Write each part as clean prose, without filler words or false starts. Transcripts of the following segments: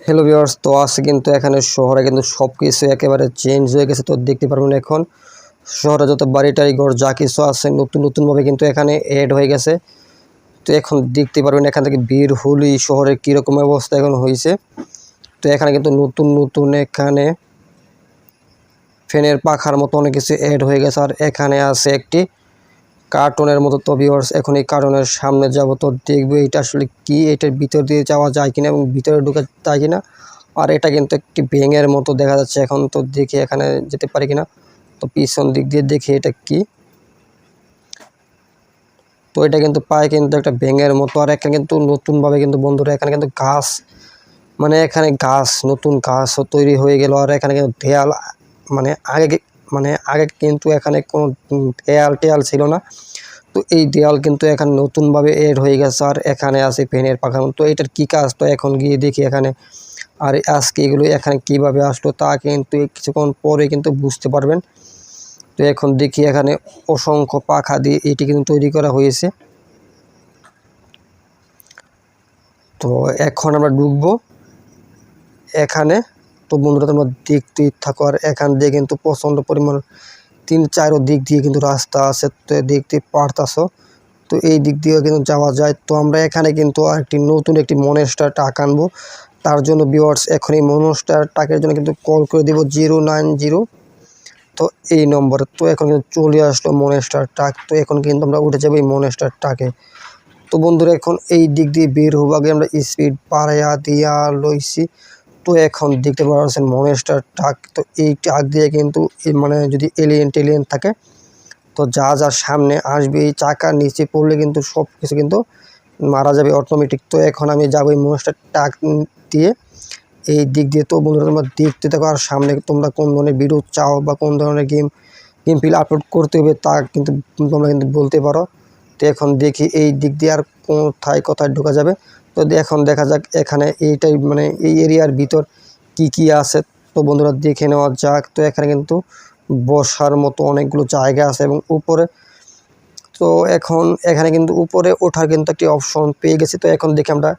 Hello viewers, তো আছে কিন্তু এখানে শহরে কিন্তু সব কিছু একেবারে চেঞ্জ হয়ে গেছে। তো দেখতে পারবেন এখন শহরে যত বাড়ি-টাড়ি ঘর যা কিছু আছে নতুনভাবে কিন্তু এখানে এড হয়ে গেছে। তো এখন দেখতে পারবেন এখান থেকে বের হলেই শহরের কীরকম অবস্থা এখন হয়েছে। তো এখানে কিন্তু নতুন এখানে ফ্যানের পাখার মতো অনেক কিছু এড হয়ে গেছে। আর এখানে আছে একটি কার্টুনের মতো। তো ভিউয়ার্স, এখন এই কার্টুনের সামনে যাব, তো দেখবো এটা আসলে কি, এটার ভিতর দিয়ে যাওয়া যায় কিনা এবং ভিতরে ঢোকা যায় কিনা। আর এটা কিন্তু একটি ব্যাঙের মতো দেখা যাচ্ছে এখন। তো দেখি এখানে যেতে পারি কিনা। তো পিছন দিক দিয়ে দেখি এটা কি। তো এটা কিন্তু পায় কিন্তু একটা ব্যাঙের মতো। আর এখানে কিন্তু নতুনভাবে কিন্তু বন্ধুরা এখানে কিন্তু গাছ, মানে এখানে গাছ, নতুন গাছও তৈরি হয়ে গেল। আর এখানে কিন্তু দেয়াল, মানে আগে কিন্তু এখানে কোনো দেয়াল ছিল না। তো এই দেয়াল কিন্তু এখানে নতুনভাবে এড হয়ে গেছে। আর এখানে আছে ফ্যানের পাখা। তো এটার কি কাজ, তো এখন গিয়ে দেখি এখানে। আর আজকে এগুলো এখানে কিভাবে আসলো তা কিন্তু কিছুক্ষণ পরে কিন্তু বুঝতে পারবেন। তো এখন দেখি এখানে অসংখ্য পাখা দিয়ে এটি কিন্তু তৈরি করা হয়েছে। তো এখন আমরা ঢুকবো এখানে। তো বন্ধুরা তোমরা দেখতে থাকো। আর এখান দিয়ে কিন্তু প্রচণ্ড পরিমাণ 3-4 দিক দিয়ে কিন্তু রাস্তা আছে, তো দেখতে পারতাছো। তো এই দিক দিয়েও কিন্তু যাওয়া যায়। তো আমরা এখানে কিন্তু নতুন একটি মনস্টার ট্রাক আনবো। তার জন্য ভিউয়ার্স এখন এই মনস্টার ট্রাকের জন্য কিন্তু কল করে দিব 090, তো এই নম্বরে। তো এখন কিন্তু চলে আসলো মনস্টার ট্রাক। তো এখন কিন্তু আমরা উঠে যাবো এই মনস্টার ট্রাকে। তো বন্ধুরা এখন এই দিক দিয়ে বের হবো, আগে আমরা স্পিড বাড়াইয়া দিয়া লইছি। তো এখন দেখতে পাচ্ছেন মনস্টার ট্রাক। তো এই ট্রাক দিয়ে কিন্তু মানে যদি এলিয়েন থাকে, তো যা সামনে আসবে এই চাকার নিচে পড়লে কিন্তু সব কিছু কিন্তু মারা যাবে অটোমেটিক। তো এখন আমি যাবো এই মনস্টার ট্রাক দিয়ে এই দিক দিয়ে। তো বন্ধুরা তোমরা দেখতে থাকো। আর সামনে তোমরা কোন ধরনের ভিডিও চাও বা কোন ধরনের গেম প্লে আপলোড করতে হবে তা কিন্তু তোমরা কিন্তু বলতে পারো। তো এখন দেখি এই দিক দিয়ে আর কোথায় ঢোকা যাবে। তো এখন দেখা যাক এখানে এইটাই, মানে এই এরিয়ার ভিতর কি আছে। তো বন্ধুরা দেখে নেওয়া যাক। তো এখানে কিন্তু বসার মতো অনেকগুলো জায়গা আছে এবং উপরে, তো এখন এখানে কিন্তু উপরে ওঠার কিন্তু একটি অপশন পেয়ে গেছি। তো এখন দেখি আমরা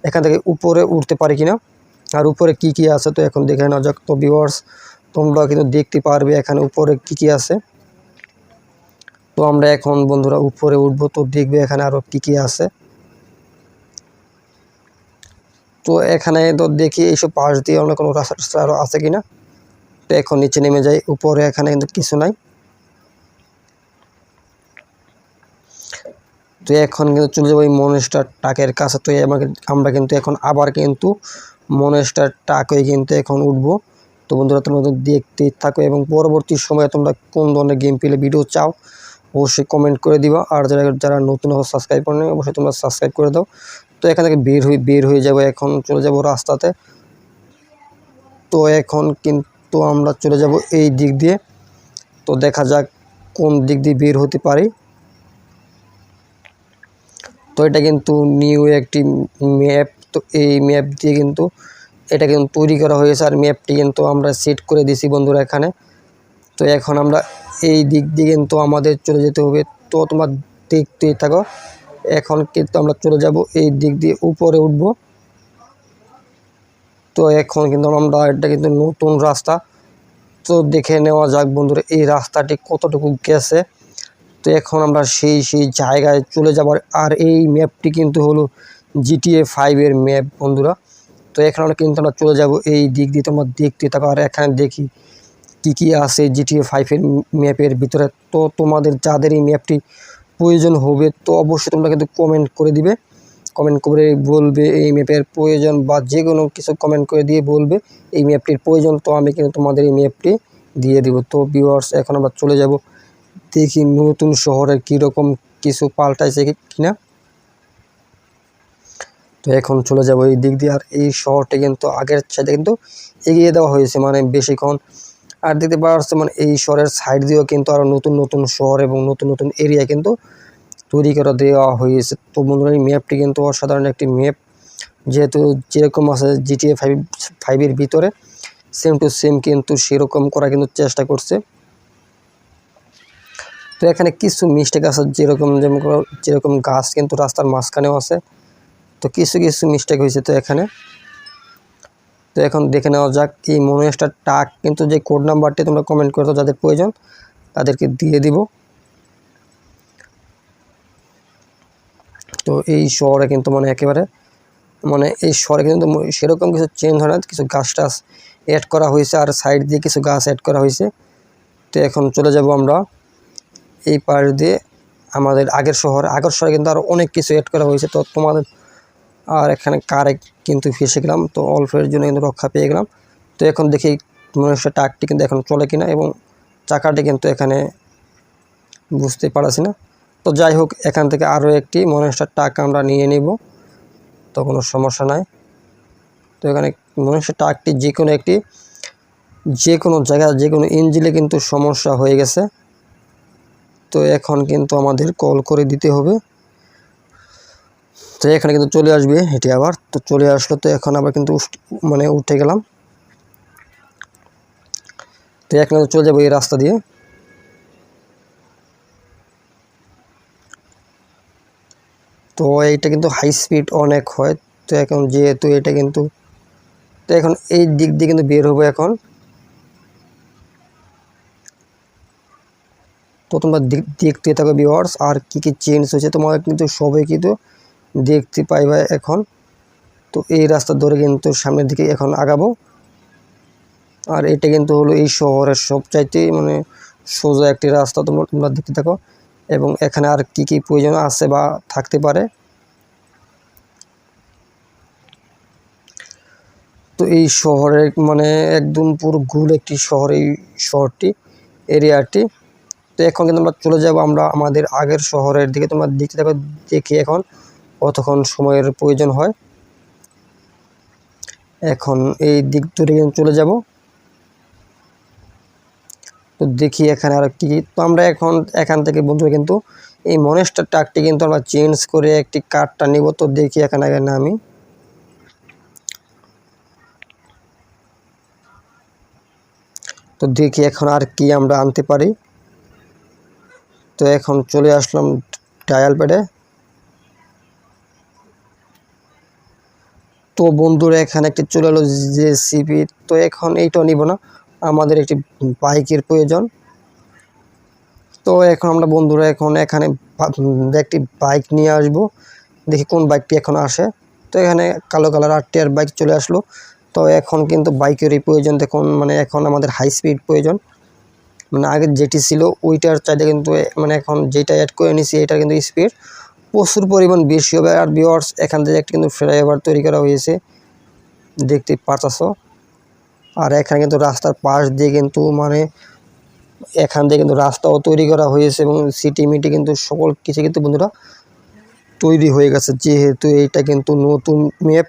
এখান থেকে উপরে উঠতে পারি কিনা আর উপরে কি আছে। তো এখন দেখে নেওয়া যাক। তো ভিউয়ার্স, তোমরা কিন্তু দেখতে পারবে এখানে উপরে কি আছে। তো আমরা এখন বন্ধুরা উপরে উঠবো, তো দেখবে এখানে আরো কি আছে। তো এখানে তো দেখি এইসব পাশ দিয়ে অন্য কোনো রাস্তা আরো আছে কিনা। তো এখন নিচে নেমে যাই। উপরে এখানে কিন্তু কিছু নাই। তো এখন কিন্তু চলে যাবো এই মনস্টার ট্রাকের কাছে। তো আমরা কিন্তু এখন আবার কিন্তু মনস্টার ট্রাকে কিন্তু এখন উঠবো। তো বন্ধুরা তোমরা দেখতে থাকো এবং পরবর্তী সময়ে তোমরা কোন ধরনের গেম প্লে ভিডিও চাও অবশ্যই কমেন্ট করে দিবা। আর যারা নতুন সাবস্ক্রাইব করে নেই অবশ্যই তোমরা সাবস্ক্রাইব করে দাও। তো এখান থেকে বের হয়ে যাবো, এখন চলে যাব রাস্তাতে। তো এখন কিন্তু আমরা চলে যাব এই দিক দিয়ে। তো দেখা যাক কোন দিক দিয়ে বের হতে পারি। তো এটা কিন্তু নিউ একটি ম্যাপ। তো এই ম্যাপ দিয়ে কিন্তু এটা কিন্তু তৈরি করা হয়েছে। আর ম্যাপটি কিন্তু আমরা সেট করে দিছি বন্ধুরা এখানে। তো এখন আমরা এই দিক দিয়ে কিন্তু আমাদের চলে যেতে হবে। তো তোমার দেখতেই থাকো। এখন কিন্তু আমরা চলে যাব এই দিক দিয়ে, উপরে উঠব। তো এখন কিন্তু আমরা, এটা কিন্তু নতুন রাস্তা। তো দেখে নেওয়া যাক বন্ধুরা এই রাস্তাটি কতটুকু গেছে। তো এখন আমরা সেই জায়গায় চলে যাব। আর এই ম্যাপটি কিন্তু হলো GTA 5 এর ম্যাপ বন্ধুরা। তো এখানে কিন্তু আমরা চলে যাব এই দিক দিয়ে, তোমরা দেখতে থাকো। আর এখানে দেখি কি আছে GTA 5 এর ম্যাপের ভিতরে। তো তোমাদের যাদের এই ম্যাপটি প্রয়োজন হবে তো অবশ্যই তোমরা কিন্তু কমেন্ট করে দিবে। কমেন্ট করে বলবে এই ম্যাপের প্রয়োজন, বা যে কোনো কিছু কমেন্ট করে দিয়ে বলবে এই ম্যাপটির প্রয়োজন। তো আমি কিন্তু তোমাদের এই ম্যাপটি দিয়ে দিব। তো ভিউয়ার্স এখন আমরা চলে যাব, দেখি নতুন শহরের কীরকম কিছু পাল্টাইছে কিনা। তো এখন চলে যাব এই দিক দিয়ে। আর এই শহরটি কিন্তু আগের সাথে কিন্তু এগিয়ে দেওয়া হয়েছে, মানে বেশিক্ষণ। আর দেখতে পাওয়া যাচ্ছে মানে এই শহরের সাইড দিয়েও কিন্তু আরও নতুন শহর এবং নতুন এরিয়া কিন্তু তৈরি করে দেওয়া হয়েছে। তো বন্ধুরা এই ম্যাপটি কিন্তু অসাধারণ একটি ম্যাপ, যেহেতু যেরকম আছে GTA 5 এর ভিতরে সেম টু সেম কিন্তু সেরকম করা কিন্তু চেষ্টা করছে। তো এখানে কিছু মিস্টেক আছে, যেরকম গাছ কিন্তু রাস্তার মাঝখানেও আছে। তো কিছু মিস্টেক হয়েছে। তো এখানে তো এখন দেখে নেওয়া যাক এই মনোস্টার টাক কিন্তু যে কোড নাম্বারটি তোমরা কমেন্ট করছো যাদের প্রয়োজন তাদেরকে দিয়ে দিব। তো এই শহরে কিন্তু মানে একেবারে মানে এই শহরে কিন্তু সেরকম কিছু চেঞ্জ হয় না, কিছু গাছ টাছ অ্যাড করা হয়েছে আর সাইড দিয়ে কিছু গাছ অ্যাড করা হয়েছে। তো এখন চলে যাব আমরা এই পাশ দিয়ে আমাদের আগের শহরে কিন্তু আরও অনেক কিছু অ্যাড করা হয়েছে। তো তোমাদের আর এখানে কারে কিন্তু ফেসে গেলাম, তো অল্পের জন্য কিন্তু রক্ষা পেয়ে গেলাম। তো এখন দেখি মনুষ্য টাকটি কিন্তু এখন চলে কিনা এবং চাকাটি কিন্তু এখানে বুঝতে পারছি না। তো যাই হোক, এখান থেকে আরও একটি মনুষ্য টাক আমরা নিয়ে নিব, তো কোনো সমস্যা নাই। তো এখানে মনুষ্য টাকটি যে কোনো জায়গায় যে কোনো ইঞ্জিনে কিন্তু সমস্যা হয়ে গেছে। তো এখন কিন্তু আমাদের কল করে দিতে হবে। তো এখানে কিন্তু চলে আসবে এটি আবার, তো চলে আসলো। তো এখন আবার কিন্তু মানে উঠে গেলাম। তো এখানে চলে যাবো এই রাস্তা দিয়ে। তো এইটা কিন্তু হাই স্পিড অনেক হয়। তো এখন যেহেতু এটা কিন্তু তো এখন এই দিক দিয়ে কিন্তু বের হবো এখন। তো তোমরা দেখতে থাকো ভিউয়ার্স, আর কি কি চেঞ্জ হয়েছে তোমার কিন্তু সবাই কিন্তু দেখতে পাইবা এখন। তো এই রাস্তা ধরে কিন্তু সামনের দিকে এখন আগাবো। আর এটা কিন্তু হলো এই শহরের সবচাইতে মানে সোজা একটি রাস্তা, তোমরা দেখতে থাকো। এবং এখানে আর কি কি প্রয়োজন আছে বা থাকতে পারে। তো এই শহরের মানে একদম পুরো গোল একটি শহর এই শহরটি, এরিয়াটি। তো এখন কিন্তু আমরা চলে যাব আমরা আমাদের আগের শহরের দিকে। তোমরা দেখতে থাকো, দেখি এখন কতক্ষণ সময়ের প্রয়োজন হয়। এখন এই দিক ধরে চলে যাব। তো দেখি এখানে আর কি। তো আমরা এখন এখান থেকে বন্ধুরা কিন্তু এই মনেস্টার টাকটি কিন্তু আমরা চেঞ্জ করে একটি কার্ডটা নিব। তো দেখি এখানে আগে নামি। তো দেখি এখন আর কি আমরা আনতে পারি। তো এখন চলে আসলাম ডায়াল প্যাডে। তো বন্ধুরা এখানে একটি চলে এলো জেসিবি। তো এখন এইটা নিব না, আমাদের একটি বাইকের প্রয়োজন। তো এখন আমরা বন্ধুরা এখন এখানে একটি বাইক নিয়ে আসব, দেখি কোন বাইকটি এখন আসে। তো এখানে কালো কালার 8 টায়ার বাইক চলে আসলো। তো এখন কিন্তু বাইকেরই প্রয়োজন, দেখুন মানে এখন আমাদের হাই স্পিড প্রয়োজন। মানে আগে যেটি ছিল ওইটার চাইতে কিন্তু মানে এখন যেটা অ্যাড করে নিছি এটা কিন্তু স্পিড প্রচুর পরিমাণ বেশি হবে। আর ভিউয়ার্স এখান থেকে একটি কিন্তু ফ্লাইওভার তৈরি করা হয়েছে, দেখতে পাচ্ছ। আর এখানে কিন্তু রাস্তার পাশ দিয়ে কিন্তু মানে এখান থেকে কিন্তু রাস্তাও তৈরি করা হয়েছে এবং সিটি মিটি কিন্তু সকল কিছু কিন্তু বন্ধুরা তৈরি হয়ে গেছে। যেহেতু এইটা কিন্তু নতুন ম্যাপ,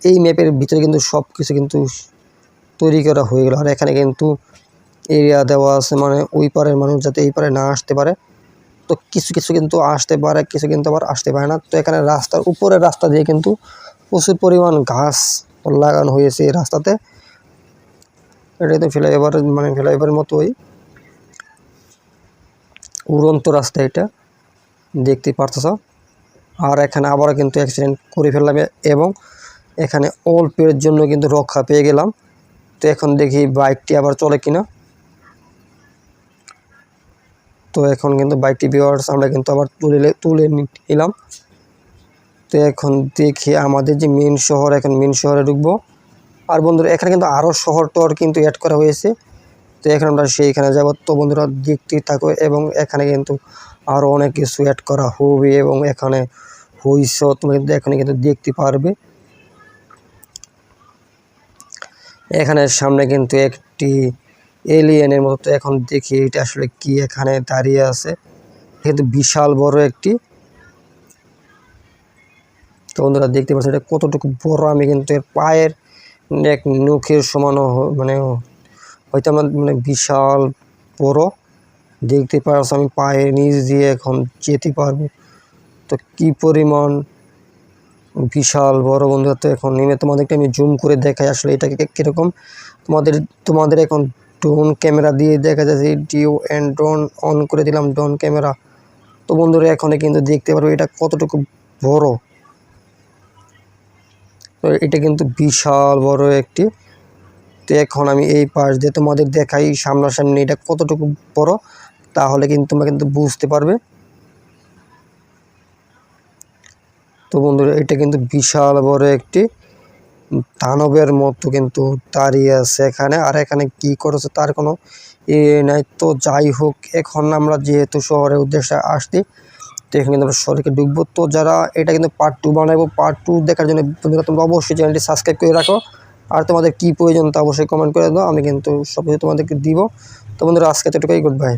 এই ম্যাপের ভিতরে কিন্তু সব কিছু কিন্তু তৈরি করা হয়ে গেল। আর এখানে কিন্তু এরিয়া দেওয়া আছে, মানে ওই পারের মানুষ যাতে এই পারে না আসতে পারে। তো কিছু কিছু কিন্তু আসতে পারে, কিছু কিন্তু আবার আসতে পারে না। তো এখানে রাস্তার উপরের রাস্তা দিয়ে কিন্তু প্রচুর পরিমাণ ঘাস লাগানো হয়েছে এই রাস্তাতে। এটা তো ফ্লাইওভার মানে ফ্লাইওভারের মতোই উড়ন্ত রাস্তা, এটা দেখতে পারতেছ। আর এখানে আবারও কিন্তু অ্যাক্সিডেন্ট করে ফেললাম এবং এখানে অল্পের জন্য কিন্তু রক্ষা পেয়ে গেলাম। তো এখন দেখি বাইকটি আবার চলে কিনা। তো এখন কিন্তু বাইকটি ভিউয়ার্স আমরা কিন্তু আবার তুলে নিলাম। তো এখন দেখি আমাদের যে মেন শহর, এখন মেন শহরে ঢুকবো। আর বন্ধুরা এখানে কিন্তু আরও শহর টর কিন্তু অ্যাড করা হয়েছে। তো এখন আমরা সেইখানে যাব। তো বন্ধুরা দেখতে থাকো এবং এখানে কিন্তু আরও অনেক কিছু অ্যাড করা হবে এবং এখানে হইছে তুমি কিন্তু এখানে কিন্তু দেখতে পারবে। এখানে সামনে কিন্তু একটি এলিয়েনের মতো, এখন দেখি এটা আসলে কি এখানে দাঁড়িয়ে আছে, কিন্তু বিশাল বড় একটি। তো বন্ধুরা দেখতে পাচ্ছি এটা কতটুকু বড়, আমি কিন্তু এর পায়ের এক নখের সমানও মানে হয়তো আমার মানে বিশাল বড়। দেখতে পাচ্ছ আমি পায়ের নিচ দিয়ে এখন যেতে পারবো। তো কি পরিমাণ বিশাল বড় বন্ধুরা। তো এখন নেমে তোমাদেরকে আমি জুম করে দেখাই আসলে এটাকে কীরকম। তোমাদের এখন ড্রোন ক্যামেরা দিয়ে দেখা যাচ্ছে, ডিও অ্যান্ড ড্রোন অন করে দিলাম, ড্রোন ক্যামেরা। তো বন্ধুরা এখানে কিন্তু দেখতে পারবো এটা কতটুকু বড়। তো এটা কিন্তু বিশাল বড় একটি তো এখন আমি এই পাশ দিয়ে তোমাদের দেখাই সামনাসামনি এটা কতটুকু বড়, তাহলে কিন্তু তোমরা কিন্তু বুঝতে পারবে। তো বন্ধুরা এটা কিন্তু বিশাল বড় একটি দানবের মতো কিন্তু দাঁড়িয়ে আছে এখানে, আর এখানে কি করেছে তার কোনো নাই। তো যাই হোক, এখন আমরা যেহেতু শহরের উদ্দেশ্যে আসছি, তো এখানে কিন্তু আমরা শহরকে ঢুকবো। তো যারা এটা কিন্তু পার্ট 2 বানাবো, পার্ট 2 দেখার জন্য বন্ধুরা তোমরা অবশ্যই চ্যানেলটি সাবস্ক্রাইব করে রাখো, আর তোমাদের কী প্রয়োজন তা অবশ্যই কমেন্ট করে দাও, আমি কিন্তু সব কিছু তোমাদেরকে দিব। তো বন্ধুরা আজকে এতটুকুই, গুড বাই।